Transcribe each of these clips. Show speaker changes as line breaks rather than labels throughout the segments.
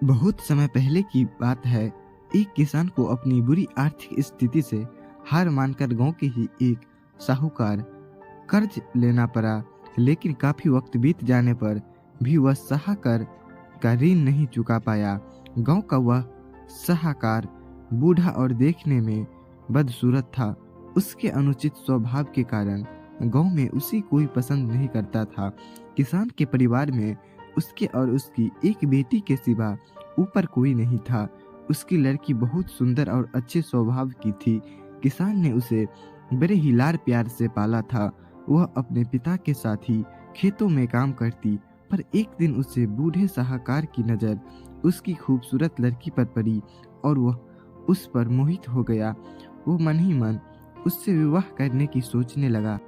बहुत समय पहले की बात है। एक किसान को अपनी बुरी आर्थिक स्थिति से हार मानकर गांव के ही एक साहूकार कर्ज लेना पड़ा। लेकिन काफी वक्त बीत जाने पर भी वह साहूकार का ऋण नहीं चुका पाया। गांव का वह साहूकार बूढ़ा और देखने में बदसूरत था। उसके अनुचित स्वभाव के कारण गांव में उसे कोई पसंद नहीं करता था। किसान के परिवार में उसके और उसकी एक बेटी के सिवा ऊपर कोई नहीं था। उसकी लड़की बहुत सुंदर और अच्छे स्वभाव की थी। किसान ने उसे बड़े ही लाड़ प्यार से पाला था। वह अपने पिता के साथ ही खेतों में काम करती, पर एक दिन उसे बूढ़े साहूकार की नजर उसकी खूबसूरत लड़की पर पड़ी और वह उस पर मोहित हो गया। वो मन ही मन उससे विवाह करने की सोचने लगा।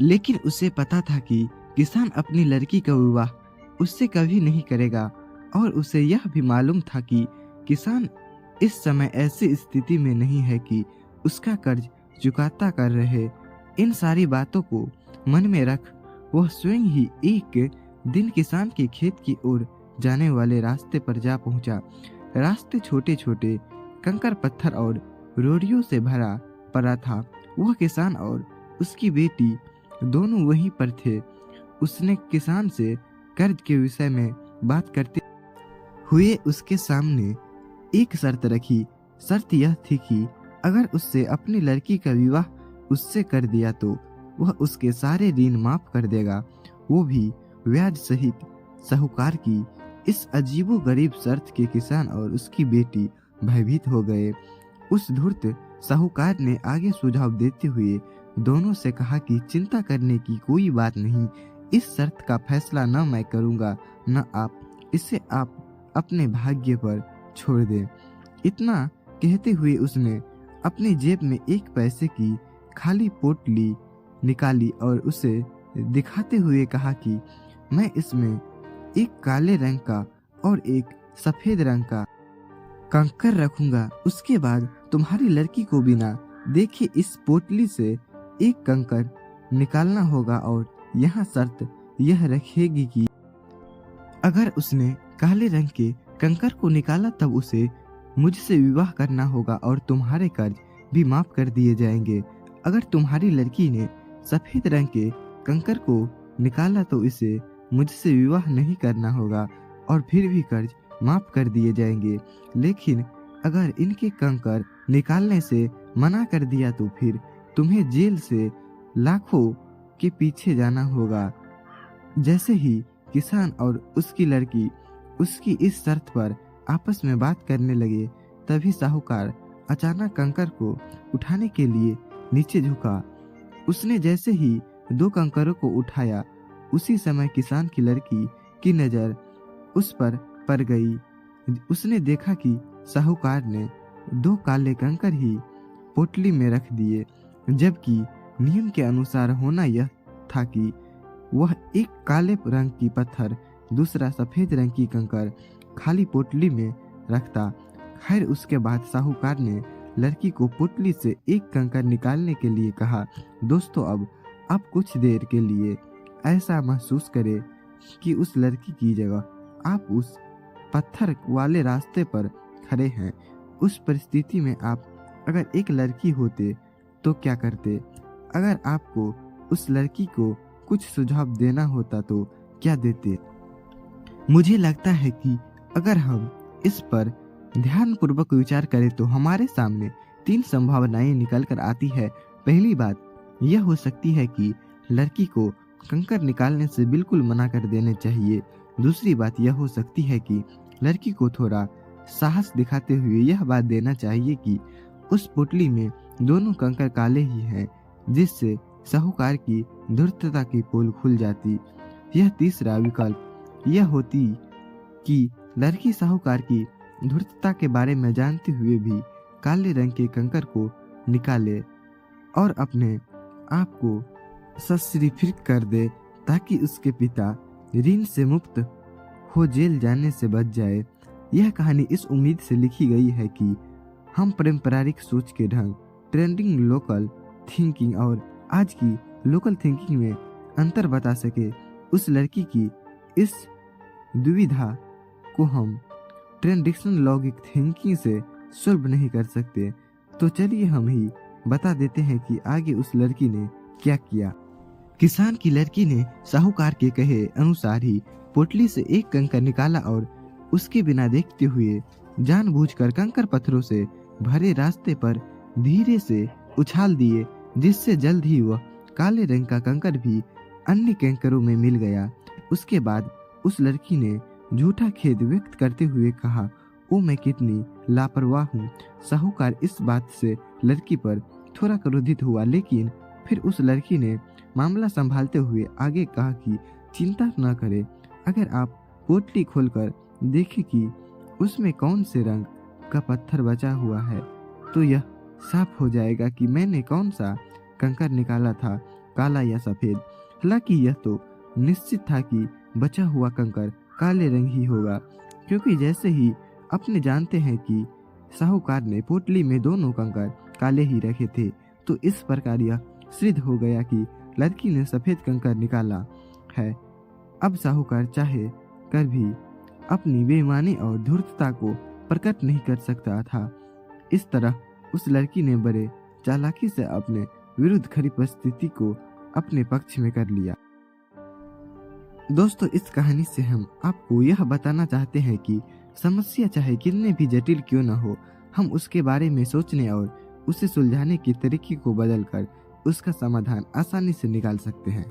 लेकिन उसे पता था कि किसान अपनी लड़की का विवाह उससे कभी नहीं करेगा और उसे यह भी मालूम था कि किसान इस समय ऐसी स्थिति में नहीं है कि उसका कर्ज चुकाता कर रहे। इन सारी बातों को मन में रख वह स्वयं ही एक दिन किसान के खेत की ओर जाने वाले रास्ते पर जा पहुंचा। रास्ते छोटे छोटे कंकर पत्थर और रोड़ियों से भरा पड़ा था। वह किसान और उसकी बेटी दोनों वहीं पर थे। उसने किसान से कर्ज के विषय में बात करते हुए उसके सामने एक शर्त रखी। शर्त यह थी कि अगर उससे अपनी लड़की का विवाह उससे कर दिया तो वह उसके सारे ऋण माफ कर देगा, वो भी ब्याज सहित। साहूकार की इस अजीबोगरीब शर्त के किसान और उसकी बेटी भयभीत हो गए। उस धूर्त साहूकार ने आगे सुझाव देते हुए दोनों से कहा कि चिंता करने की कोई बात नहीं। इस शर्त का फैसला न मैं करूंगा न आप। इसे आप अपने भाग्य पर छोड़ दें। इतना कहते हुए उसने अपनी जेब में एक पैसे की खाली पोटली निकाली और उसे दिखाते हुए कहा कि मैं इसमें एक काले रंग का और एक सफेद रंग का कंकर रखूंगा। उसके बाद तुम्हारी लड़की को बिना देखे इस पोटली से एक कंकर निकालना होगा और यहाँ शर्त यह रखेगी कि अगर उसने काले रंग के कंकर को निकाला तब उसे मुझसे विवाह करना होगा और तुम्हारे कर्ज भी माफ कर दिए जाएंगे। अगर तुम्हारी लड़की ने सफेद रंग के कंकर को निकाला तो इसे मुझसे विवाह नहीं करना होगा और फिर भी कर्ज माफ कर दिए जाएंगे। लेकिन अगर इनके कंकर निकालने से मना कर दिया तो फिर तुम्हें जेल से लाखों के पीछे जाना होगा। जैसे ही किसान और उसकी लड़की उसकी इस शर्त पर आपस में बात करने लगे, तभी साहूकार अचानक कंकर को उठाने के लिए नीचे झुका। उसने जैसे ही दो कंकरों को उठाया, उसी समय किसान की लड़की की नजर उस पर पड़ गई। उसने देखा कि साहूकार ने दो काले कंकर ही पोटली में रख दिए, जबकि नियम के अनुसार होना यह था कि वह एक काले रंग की पत्थर दूसरा सफेद रंग की कंकर खाली पोटली में रखता। खैर उसके बाद साहूकार ने लड़की को पोटली से एक कंकर निकालने के लिए कहा। दोस्तों, अब आप कुछ देर के लिए ऐसा महसूस करें कि उस लड़की की जगह आप उस पत्थर वाले रास्ते पर खड़े हैं। उस परिस्थिति में आप अगर एक लड़की होते तो क्या करते? अगर आपको उस लड़की को कुछ सुझाव देना होता तो क्या देते? मुझे लगता है कि अगर हम इस पर ध्यानपूर्वक विचार करें तो हमारे सामने तीन संभावनाएं निकल कर आती है। पहली बात यह हो सकती है कि लड़की को कंकर निकालने से बिल्कुल मना कर देने चाहिए। दूसरी बात यह हो सकती है कि लड़की को थोड़ा साहस दिखाते हुए यह बात देना चाहिए कि उस पोटली में दोनों कंकर काले ही हैं, जिससे साहूकार की धूर्तता की पोल खुल जाती। यह तीसरा विकल्प यह होती कि लड़की साहूकार की धूर्तता के बारे में जानते हुए भी काले रंग के कंकर को निकाले और अपने आप को सशरीफिक कर दे ताकि उसके पिता ऋण से मुक्त हो जेल जाने से बच जाए। यह कहानी इस उम्मीद से लिखी गई है कि हम पारंपरिक सोच के ढंग, ट्रेंडिंग लोकल थिंकिंग और आज की लोकल थिंकिंग में अंतर बता सके। उस लड़की की इस दुविधा को हम ट्रेडिशनल लॉजिक थिंकिंग से सॉल्व नहीं कर सकते। तो चलिए हम ही बता देते हैं कि आगे उस लड़की ने क्या किया। किसान की लड़की ने साहूकार के कहे अनुसार ही पोटली से एक कंकर निकाला और उसके बिना देखते हुए जानबूझकर कंकर पत्थरों से भरे रास्ते पर धीरे से उछाल दिए, जिससे जल्द ही वह काले रंग का कंकर भी अन्य कंकरों में मिल गया। उसके बाद उस लड़की ने झूठा खेद व्यक्त करते हुए कहा, ओ मैं कितनी लापरवाह हूँ। साहूकार इस बात से लड़की पर थोड़ा क्रोधित हुआ, लेकिन फिर उस लड़की ने मामला संभालते हुए आगे कहा कि चिंता न करें, अगर आप पोटली खोलकर देखें कि उसमें कौन से रंग का पत्थर बचा हुआ है तो यह साफ हो जाएगा कि मैंने कौन सा कंकर निकाला था, काला या सफेद। हालांकि यह तो निश्चित था कि बचा हुआ कंकर काले रंग ही होगा, क्योंकि जैसे ही अपने जानते हैं कि साहूकार ने पोटली में दोनों कंकर काले ही रखे थे, तो इस प्रकार यह सिद्ध हो गया कि लड़की ने सफेद कंकर निकाला है। अब साहूकार चाहे कर भी अपनी बेईमानी और धूर्तता को प्रकट नहीं कर सकता था। इस तरह उस लड़की ने बड़े चालाकी से अपने विरुद्ध खड़ी परिस्थिति को अपने पक्ष में कर लिया। दोस्तों, इस कहानी से हम आपको यह बताना चाहते हैं कि समस्या चाहे कितने भी जटिल क्यों न हो, हम उसके बारे में सोचने और उसे सुलझाने के तरीके को बदलकर उसका समाधान आसानी से निकाल सकते हैं।